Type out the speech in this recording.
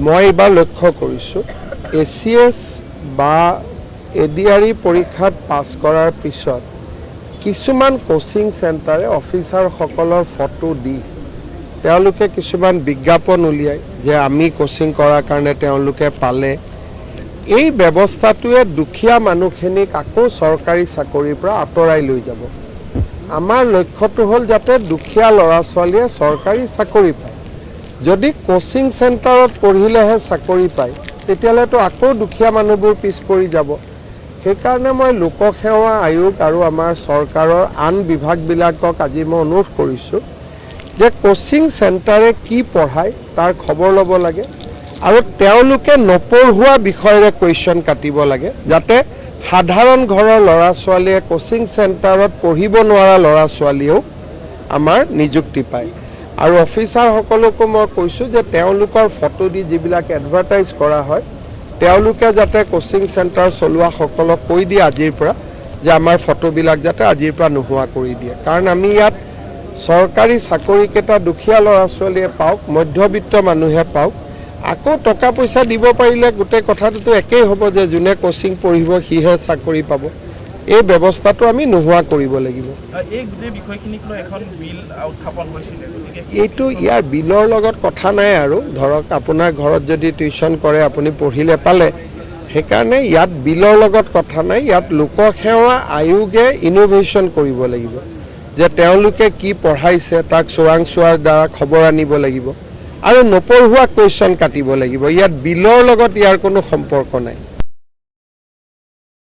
মই এবাৰ লক্ষ্য কৰিছোঁ ACS বা ADRE পৰীক্ষাত পাছ কৰাৰ পিছত কিছুমান কোচিং চেণ্টাৰে অফিচাৰসকলৰ ফটো দি তেওঁলোকে কিছুমান বিজ্ঞাপন উলিয়ায় যে আমি কোচিং কৰাৰ কাৰণে তেওঁলোকে পালে। এই ব্যৱস্থাটোৱে দুখীয়া মানুহখিনিক আকৌ চৰকাৰী চাকৰিৰ পৰা আঁতৰাই লৈ যাব। আমাৰ লক্ষ্যটো হ'ল যাতে দুখীয়া ল'ৰা ছোৱালীয়ে চৰকাৰী চাকৰি পায়। যদি কোচিং চেণ্টাৰত পঢ়িলেহে চাকৰি পায় তেতিয়াহ'লেতো আকৌ দুখীয়া মানুহবোৰ পিছ পৰি যাব। সেইকাৰণে মই লোকসেৱা আয়োগ আৰু আমাৰ চৰকাৰৰ আন বিভাগবিলাকক আজি মই অনুৰোধ কৰিছোঁ যে কোচিং চেণ্টাৰে কি পঢ়ায় তাৰ খবৰ ল'ব লাগে আৰু তেওঁলোকে নপঢ়োৱা বিষয়েৰে কুৱেশ্যন কাটিব লাগে যাতে সাধাৰণ ঘৰৰ ল'ৰা ছোৱালীয়ে কোচিং চেণ্টাৰত পঢ়িব নোৱাৰা ল'ৰা ছোৱালীয়েও আমাৰ নিযুক্তি পায়। আৰু অফিচাৰসকলকো মই কৈছোঁ যে তেওঁলোকৰ ফটো দি যিবিলাক এডভাৰটাইজ কৰা হয় তেওঁলোকে যাতে কোচিং চেণ্টাৰ চলোৱাসকলক কৈ দিয়ে আজিৰ পৰা যে আমাৰ ফটোবিলাক যাতে আজিৰ পৰা নোহোৱা কৰি দিয়ে। কাৰণ আমি ইয়াত চৰকাৰী চাকৰিকেইটা দুখীয়া ল'ৰা ছোৱালীয়ে পাওক, মধ্যবিত্ত মানুহে পাওক। আকৌ টকা পইচা দিব পাৰিলে গোটেই কথাটোতো একেই হ'ব যে যোনে কোচিং পঢ়িব সিহে চাকৰি পাব। এই ব্যৱস্থাটো আমি নোহোৱা কৰিব লাগিব। এইটো ইয়াৰ বিলৰ লগত কথা নাই আৰু ধৰক আপোনাৰ ঘৰত যদি টিউশ্যন কৰে আপুনি পঢ়িলে পালে, সেইকাৰণে ইয়াত বিলৰ লগত কথা নাই। ইয়াত লোকসেৱা আয়োগে ইনোভেশ্যন কৰিব লাগিব যে তেওঁলোকে কি পঢ়াইছে তাক চোৰাংচোৱাৰ দ্বাৰা খবৰ আনিব লাগিব আৰু নপঢ়োৱা কুৱেশ্যন কাটিব লাগিব। ইয়াত বিলৰ লগত ইয়াৰ কোনো সম্পৰ্ক নাই।